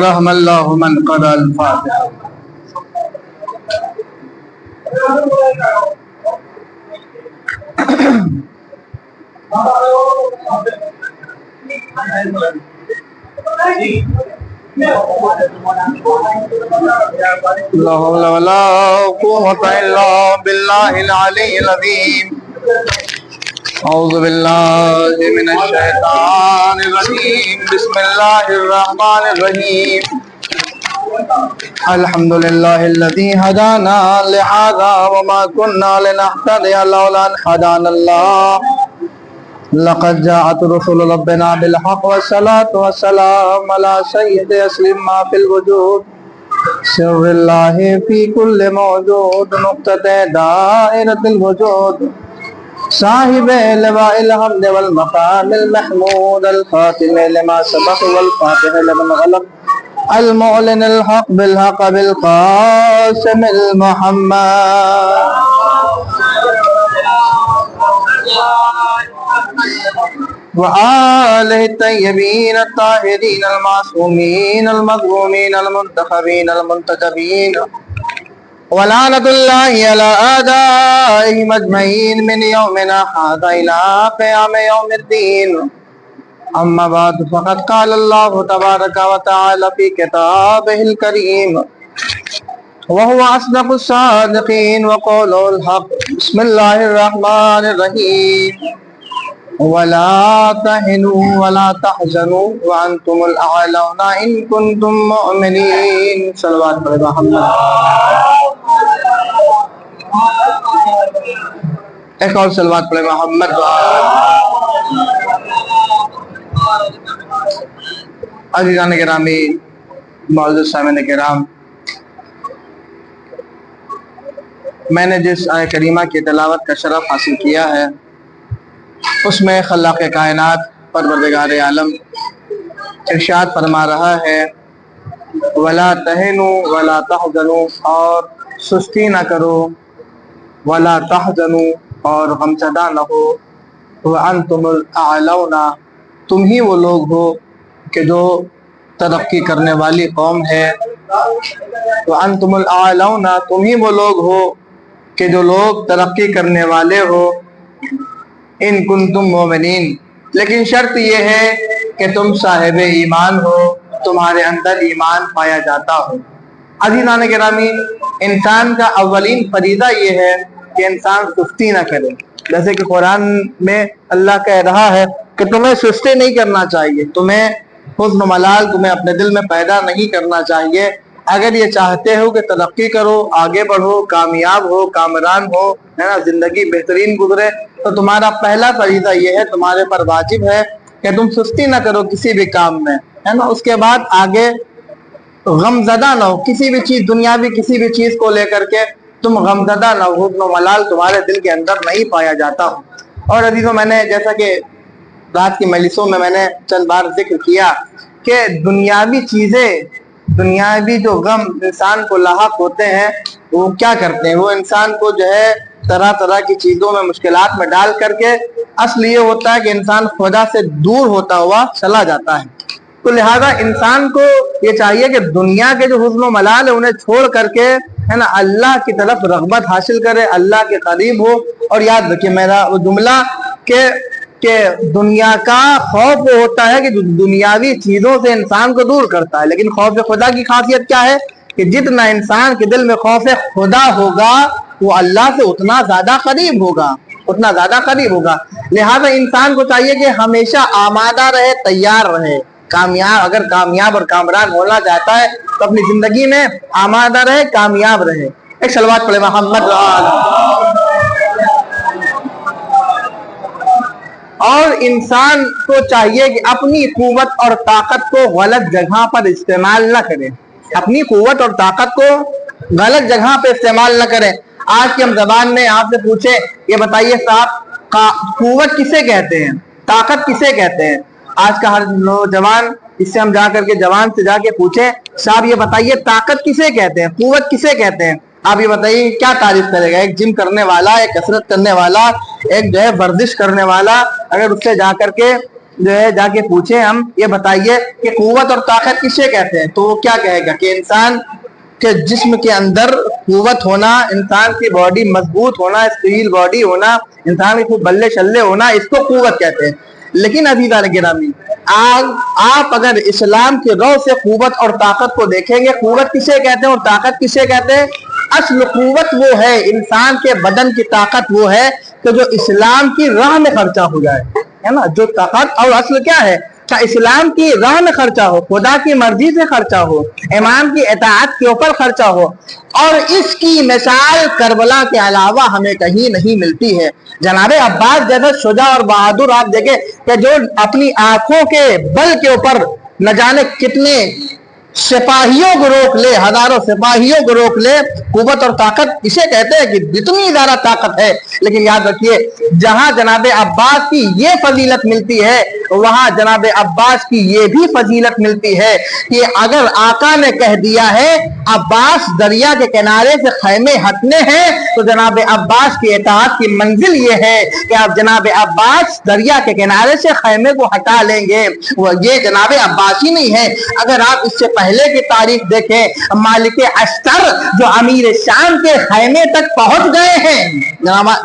رحم اللہ من قرأ الفاتحہ. لا حول ولا قوة إلا بالله العلي العظيم. أعوذ بالله من الشيطان الرجيم. بسم الله الرحمن الرحيم. الحمد لله الذي هدانا لهذا وما كنا لنهتدي لولا أن هدانا الله. لقد جاءت رسل ربنا بالحق والصلاة والسلام على سيد أسلم ما في الوجود. سر الله في كل موجود. نقطة دائرة الوجود. صاحب لواء الحمد والمقام المحمود. الخاتم لما سبق والفاتح لمن غلق. المعلن الحق بالحق بالقاسم المحمد. وآله الطيبين الطاهرين المعصومين المظلومين المنتخبين المنتجبين. ولعنة الله على أعدائهم أجمعين من يومنا هذا إلى قيام يوم الدين. أما بعد فقد قال الله تبارك وتعالى في كتابه الكريم وهو أصدق الصادقين وقوله الحق. بسم الله الرحمن الرحيم. ولا تهنوا ولا تحزنوا وأنتم الأعلون إن كنتم مؤمنين. صلوات پڑھے محمد. ایک اور صلوات پڑھے محمد. عزیزان گرامی، معزز سامعین کرام، میں نے جس آیہ کریمہ کی تلاوت کا شرف حاصل کیا ہے اس میں خلاق کائنات پروردگار عالم ارشاد فرما رہا ہے وَلَا تَهِنُوا وَلَا تَحْزَنُوا، اور سستی نہ کرو، وَلَا تَحْزَنُوا، اور غمزدہ نہ ہو، وَأَنْتُمُ الْأَعْلَوْنَ، تم ہی وہ لوگ ہو کہ جو ترقی کرنے والی قوم ہے. وَأَنْتُمُ الْأَعْلَوْنَ، تم ہی وہ لوگ ہو کہ جو لوگ ترقی کرنے والے ہو. ان کنتم مومنین، لیکن شرط یہ ہے کہ تم صاحب ایمان ہو، تمہارے اندر ایمان پایا جاتا ہو. عزیزان گرامی، انسان کا اولین فریضہ یہ ہے کہ انسان سستی نہ کرے. جیسے کہ قرآن میں اللہ کہہ رہا ہے کہ تمہیں سستی نہیں کرنا چاہیے، تمہیں حزن و ملال تمہیں اپنے دل میں پیدا نہیں کرنا چاہیے. اگر یہ چاہتے ہو کہ ترقی کرو، آگے بڑھو، کامیاب ہو، کامران ہو، ہے نا، زندگی بہترین گزرے، تو تمہارا پہلا فریضہ یہ ہے، تمہارے پر واجب ہے کہ تم سستی نہ کرو کسی بھی کام میں، ہے نا. اس کے بعد آگے غمزدہ نہ ہو، کسی بھی چیز، دنیاوی کسی بھی چیز کو لے کر کے تم غمزدہ نہ ہو، حزن و ملال تمہارے دل کے اندر نہیں پایا جاتا ہو. اور عزیزوں، میں نے جیسا کہ رات کی مجلسوں میں نے چند بار ذکر کیا کہ دنیاوی چیزیں، دنیاوی جو غم انسان کو لاحق ہوتے ہیں وہ کیا کرتے ہیں، وہ انسان کو جو ہے طرح طرح کی چیزوں میں، مشکلات میں ڈال کر کے اصل یہ ہوتا ہے کہ انسان خدا سے دور ہوتا ہوا چلا جاتا ہے. تو لہذا انسان کو یہ چاہیے کہ دنیا کے جو حزن و ملال ہے انہیں چھوڑ کر کے، ہے نا، اللہ کی طرف رغبت حاصل کرے، اللہ کے قریب ہو. اور یاد رکھیے میرا وہ جملہ کہ دنیا کا خوف وہ ہوتا ہے کہ جو دنیاوی چیزوں سے انسان کو دور کرتا ہے، لیکن خوف خدا کی خاصیت کیا ہے کہ جتنا انسان کے دل میں خوف خدا ہوگا وہ اللہ سے اتنا زیادہ قریب ہوگا، اتنا زیادہ قریب ہوگا. لہذا انسان کو چاہیے کہ ہمیشہ آمادہ رہے، تیار رہے. اگر کامیاب اور کامران ہونا چاہتا ہے تو اپنی زندگی میں آمادہ رہے، کامیاب رہے. ایک صلوات پڑھے محمد. اور انسان کو چاہیے کہ اپنی قوت اور طاقت کو غلط جگہ پر استعمال نہ کرے، اپنی قوت اور طاقت کو غلط جگہ پہ استعمال نہ کرے. آج کی ہم زبان میں آپ سے پوچھیں، یہ بتائیے صاحب، قوت کسے کہتے ہیں، طاقت کسے کہتے ہیں؟ آج کا ہر نوجوان، اس سے ہم جا کر کے جوان سے جا کے پوچھیں صاحب یہ بتائیے طاقت کسے کہتے ہیں، قوت کسے کہتے ہیں، آپ یہ بتائیے کیا تعریف کرے گا؟ ایک جم کرنے والا، ایک کسرت کرنے والا، ایک جو ہے ورزش کرنے والا، اگر اس سے جا کر کے جو ہے جا کے پوچھیں ہم یہ بتائیے کہ قوت اور طاقت کسے کہتے ہیں، تو وہ کیا کہے گا کہ انسان کے جسم کے اندر قوت ہونا، انسان کی باڈی مضبوط ہونا، اسٹیل باڈی ہونا، انسان کے خوب بلے شلے ہونا، اس کو قوت کہتے ہیں۔ لیکن عزیزان گرامی، آپ اگر اسلام کے رو سے قوت اور طاقت کو دیکھیں گے، قوت کسے کہتے ہیں اور طاقت کسے کہتے ہیں؟ اصل قوت وہ ہے، انسان کے بدن کی طاقت وہ ہے کہ جو اسلام کی راہ میں خرچہ ہو جائے، ہے نا، جو طاقت اور اصل کیا ہے کہ اسلام کی راہ میں خرچہ ہو، خدا کی مرضی سے خرچہ ہو، امام کی اطاعت کے اوپر خرچہ ہو، اور اس کی مثال کربلا کے علاوہ ہمیں کہیں نہیں ملتی ہے۔ جناب عباس جیسا شجاع اور بہادر آپ دیکھیں کہ جو اپنی آنکھوں کے بل کے اوپر نہ جانے کتنے سپاہیوں کو روک لے، ہزاروں سپاہیوں کو روک لے، قوت اور طاقت اسے کہتے ہیں کہ جتنی زیادہ طاقت ہے۔ لیکن یاد رکھیے جہاں جناب عباس کی یہ فضیلت ملتی ہے وہاں جناب عباس کی یہ بھی فضیلت ملتی ہے کہ اگر آقا نے کہہ دیا ہے عباس دریا کے کنارے سے خیمے ہٹنے ہیں تو جناب عباس کی اطاعت کی منزل یہ ہے کہ آپ جناب عباس دریا کے کنارے سے خیمے کو ہٹا لیں گے۔ وہ یہ جناب عباس ہی نہیں ہے، اگر آپ اس سے پہلے کی تاریخ دیکھیں، مالک اشتر جو امیر شام کے خیمے تک پہنچ گئے ہیں،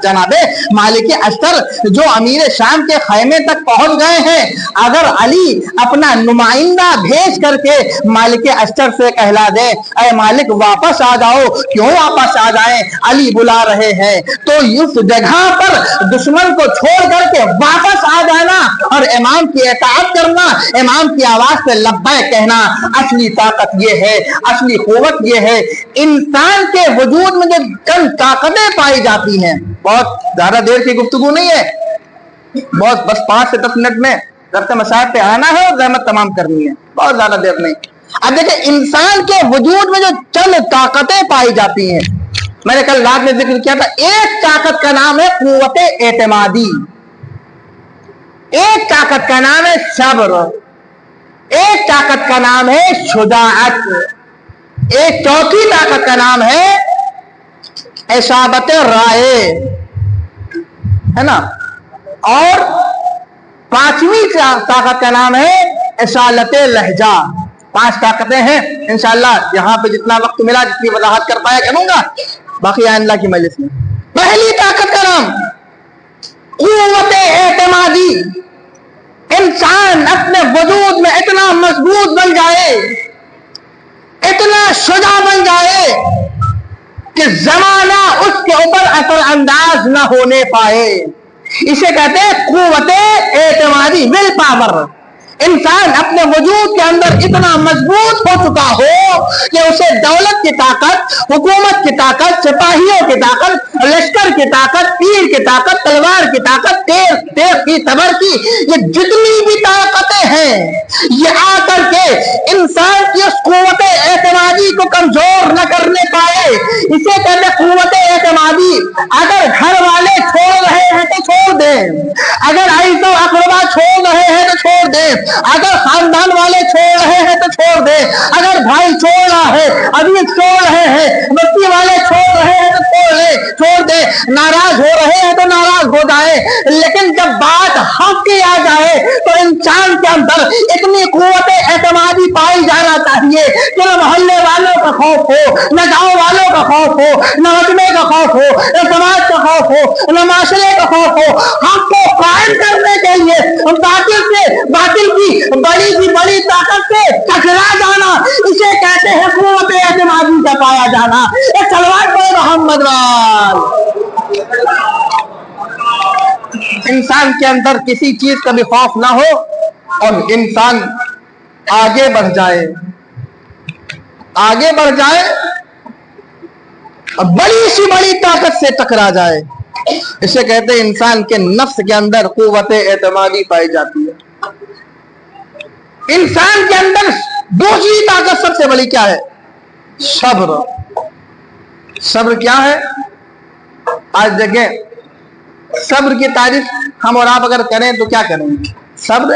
جناب مالک اشتر جو امیر شام کے خیمے تک پہنچ گئے ہیں، اگر علی اپنا نمائندہ بھیج کر کے مالک اشتر سے کہلا دے اے مالک واپس آ جاؤ، کیوں واپس آ جائیں، علی بلا رہے ہیں، تو اس جگہ پر دشمن کو چھوڑ کر کے واپس آ جانا اور امام کی اطاعت کرنا، امام کی آواز سے لبیک کہنا، اصلی طاقت یہ ہے، اصلی قوت یہ ہے۔ انسان کے وجود میں جو چند طاقتیں پائی جاتی ہیں، بہت زیادہ دیر کی گفتگو نہیں ہے، بہت بس 5 سے 10 منٹ میں رفتہ مسائل پہ آنا ہے اور زحمت تمام کرنی ہے، بہت زیادہ دیر نہیں۔ اب دیکھیں انسان کے وجود میں جو چند طاقتیں پائی جاتی ہیں، میں نے کل رات میں ذکر کیا تھا، ایک طاقت کا نام ہے قوت اعتمادی، ایک طاقت کا نام ہے صبر، ایک طاقت کا نام ہے شجاعت، ایک چوتھی طاقت کا نام ہے اصابت رائے، ہے نا، اور 5ویں طاقت کا نام ہے اصالت لہجہ۔ 5 طاقتیں ہیں، انشاءاللہ یہاں پہ جتنا وقت ملا جتنی وضاحت کر پایا کروں گا، باقی اللہ کی مجلس میں۔ پہلی طاقت کا نام قوت اعتمادی، انسان اپنے وجود میں اتنا مضبوط بن جائے، اتنا شجاع بن جائے کہ زمانہ اس کے اوپر اثر انداز نہ ہونے پائے، اسے کہتے ہیں قوت اعتمادی، ول پاور۔ انسان اپنے وجود کے اندر اتنا مضبوط ہو چکا ہو کہ اسے دولت کی طاقت، حکومت کی طاقت، سپاہیوں کی طاقت، لشکر کی طاقت، تیر کی طاقت، تلوار کی طاقت، تیر کی تبر کی، یہ جتنی بھی طاقتیں ہیں یہ آ کر کے انسان کی اس قوت اعتمادی کو کمزور نہ کرنے پائے، اسے کہتے ہیں قوت اعتمادی۔ اگر گھر والے چھوڑ رہے ہیں تو چھوڑ دیں، اگر عزیز و اقربا چھوڑ رہے ہیں تو چھوڑ دیں، اگر خاندان والے چھوڑ رہے ہیں تو چھوڑ دیں، اگر بھائی چھوڑ رہا ہے، عزیز چھوڑ رہے ہیں، بستی والے چھوڑ رہے ہیں تو چھوڑ دیں، ناراض ہو رہے ہیں تو ناراض ہو جائیں، لیکن جب بات حق کی آ جائے تو انسان کے اندر اتنی قوت اعتمادی پائی جانا چاہیے کہ نہ محلے والوں کا خوف ہو، نہ گاؤں والوں کا خوف ہو، نہ مجمع کا خوف ہو، نہ سماج کا خوف ہو، نہ معاشرے کا خوف ہو۔ حق کو قائم کرنے کے لیے باطل کی بڑی طاقت سے ٹکرا جانا، اسے کہتے ہیں قوت اعتمادی کا پایا جانا۔ ایک سلوات پڑھو محمد وال۔ انسان کے اندر کسی چیز کا بھی خوف نہ ہو اور انسان آگے بڑھ جائے اور بڑی سی بڑی طاقت سے ٹکرا جائے، اسے کہتے ہیں انسان کے نفس کے اندر قوت اعتمادی پائی جاتی ہے۔ انسان کے اندر دوسری طاقت سب سے بڑی کیا ہے؟ صبر۔ صبر کیا ہے؟ آج دیکھیں صبر کی تعریف ہم اور آپ اگر کریں تو کیا کریں گے؟ صبر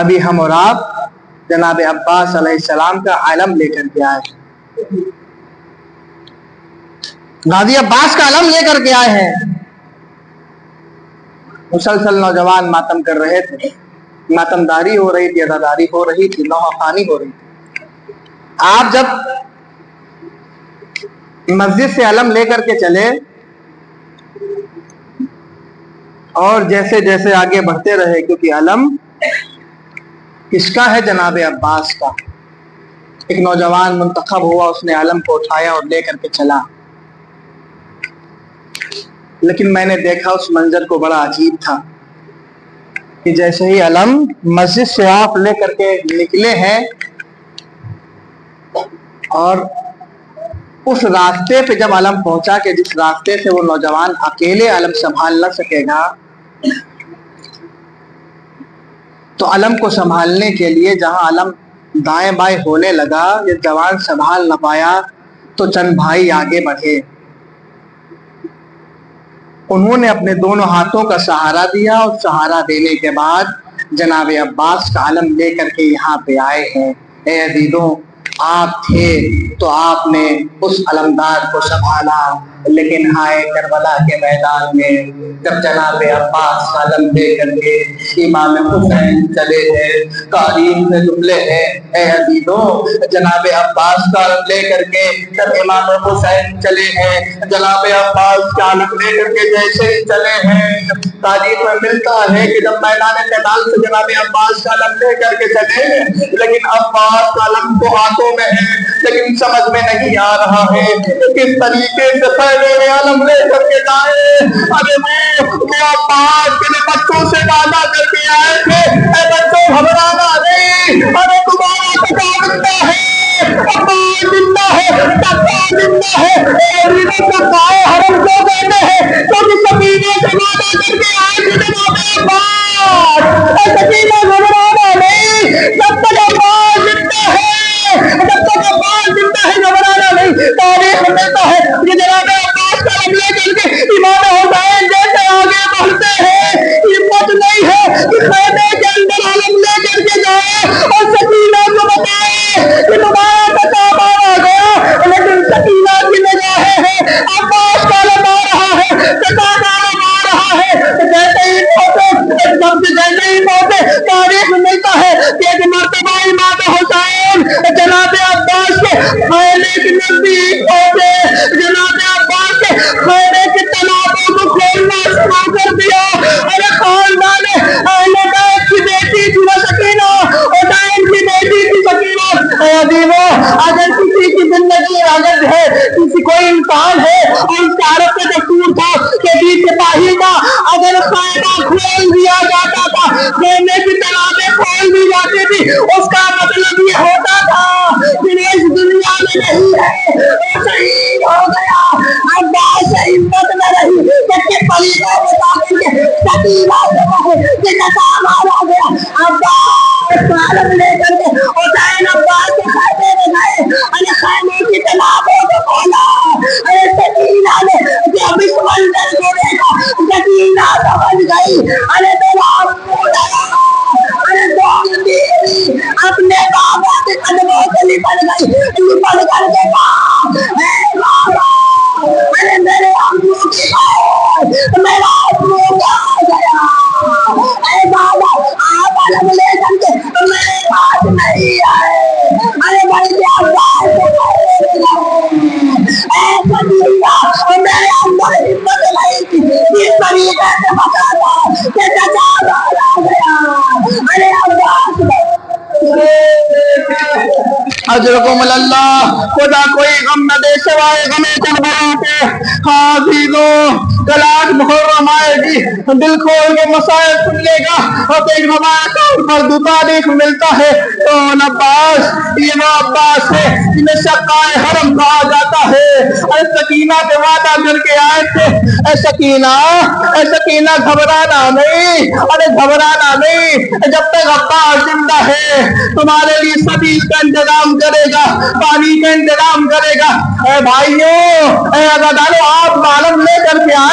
ابھی ہم اور آپ جناب عباس علیہ السلام کا علم لے کر کے آئے، غازی عباس کا علم لے کر کے آئے ہیں۔ مسلسل نوجوان ماتم کر رہے تھے، ماتم داری ہو رہی تھی، عزاداری ہو رہی تھی، نوحہ خوانی ہو رہی تھی۔ آپ جب مسجد سے علم لے کر کے چلے اور جیسے جیسے آگے بڑھتے رہے، کیونکہ علم کس کا ہے؟ جناب عباس کا۔ ایک نوجوان منتخب ہوا، اس نے علم کو اٹھایا اور لے کر کے چلا، لیکن میں نے دیکھا اس منظر کو بڑا عجیب تھا کہ جیسے ہی علم مسجد سے آپ لے کر کے نکلے ہیں اور اس راستے پہ جب علم پہنچا کہ جس راستے سے وہ نوجوان اکیلے علم سنبھال نہ سکے گا، تو علم کو سنبھالنے کے لیے جہاں علم دائیں بائیں ہونے لگا، یہ جوان سنبھال نہ پایا تو چند بھائی آگے بڑھے، انہوں نے اپنے دونوں ہاتھوں کا سہارا دیا اور سہارا دینے کے بعد جناب عباس کا علم لے کر کے یہاں پہ آئے ہیں۔ اے عزیزوں، آپ تھے تو آپ نے اس علمدار کو سنبھالا، لیکن آئے کربلا کے میدان میں جب جناب عباس کا علم لے کر کے امام حسین چلے ہیں، تاریخ میں جملے ہیں اے عزیزوں، جناب عباس کا علم لے کر کے جب امام حسین چلے ہیں، جناب عباس کا علم لے کر کے جیسے ہی چلے ہیں، تاریخ میں ملتا ہے کہ جب میدان قتال سے جناب عباس کا علم لے کر کے چلے، لیکن عباس کا علم تو ہاتھوں میں ہے، لیکن سمجھ میں نہیں آ رہا ہے کس طریقے سے پہلے علم لے کر کے جائے۔ ارے وہ عباس کے بچوں سے وعدہ کر کے آئے تھے، اے بچوں گھبرانا نہیں، ارے تمہارا ٹکا زندہ ہے، عباس زندہ ہے، ٹکا زندہ ہے، حرم کو کہتے ہیں کیونکہ سکینہ سے وعدہ کر کے آئے تھے جناب عباس، اے سکینہ گھبرانا نہیں، جب تک عباس زندہ ہے، جب تک عباس زندہ ہے گھبرانا نہیں۔ تاریخ میں ملتا ہے کہ جناب عباس کا علم لے کر کے امام حسین جیسے آگے بڑھتے ہیں، ہمت نہیں ہے کہ خیمے کے اندر علم لے کر کے جائے اور سکینہ کو بتائے کہ تمہارا ٹکا مارا گیا، لیکن سکینہ کی نگاہیں ہیں عباس کا علم آ رہا ہے، ٹکا مارا آ رہا ہے، جیسے ہی پہنچے تاریخ میں ملتا ہے کہ ایک مرتبہ امام حسین جناب عباس کے خیمے کے نزدیک پہنچے، جناب عباس کے خیمے کے تالابوں کو کھولنا شروع کر دیا۔ ارے خاندان اہل بیت کی بیٹی تھی وہ سکینہ، حسین کی بیٹی تھی سکینہ۔ اے عزیزوں، اگر کسی کی زندگی اگر ہے، کسی کوئی انسان ہے اور اس کا عرب کا دستور تھا کہ بیچ سپاہی کا اگر خیمہ کھول دیا جاتا تھا، خیمے کی تالابیں کھول دی جاتی تھی، اس کا مطلب یہ ہوتا تھا کہ اس دنیا میں نہیں ہے، وہ شہید ہو گیا۔ عباس سے ہمت نہ رہی کہ پلیتوں میں داخل کے سکینہ سے کہے کہ ٹکا مارا گیا۔ عباس کا علم لے کر کے حسین عباس کے خیمے میں گئے، ارے خیمے کی تالابوں کو کھولا، ارے سکینہ نے جب اس منظر کو دیکھا، سکینہ سمجھ گئی ارے میرا ابو ڈرا، ارے دونوں بیوی اپنے بابا کے قدموں سے لپٹ گئی، لپٹ کر کے کہا اے بابا، ارے میرے ابو کی موت، میرا ابو کہاں گیا؟ اے بابا آپ علم لے کر کے میرے پاس نہیں آئے، ارے بلکہ عباس کو کہنے لگے اے سکینہ، میرے اندر ہمت نہیں تھی اس طریقے سے بتانا کہ ٹکا مارا گیا۔ ارے عباس اجرکم اللہ، خدا کوئی غم نہ دے سوائے غم کربلا کے۔ ہاں عزیزوں، کل آج محرم آئے گی، دل کھول کے مسائل سن لے گا اور ایک روایت اور مردو تاریخ ملتا ہے تو عباس، یہ وہ عباس ہے جنہیں شقائے حرم کہا جاتا ہے۔ اے سکینہ سے وعدہ کر کے آئے تھے، اے سکینہ، اے سکینہ گھبرانا نہیں، ارے گھبرانا نہیں، جب تک عباس زندہ ہے تمہارے لیے سبیل کا انتظام کرے گا، پانی کا انتظام کرے گا۔ اے بھائیوں، اے عزادارو، آپ معلوم لے کر کے آئے،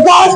2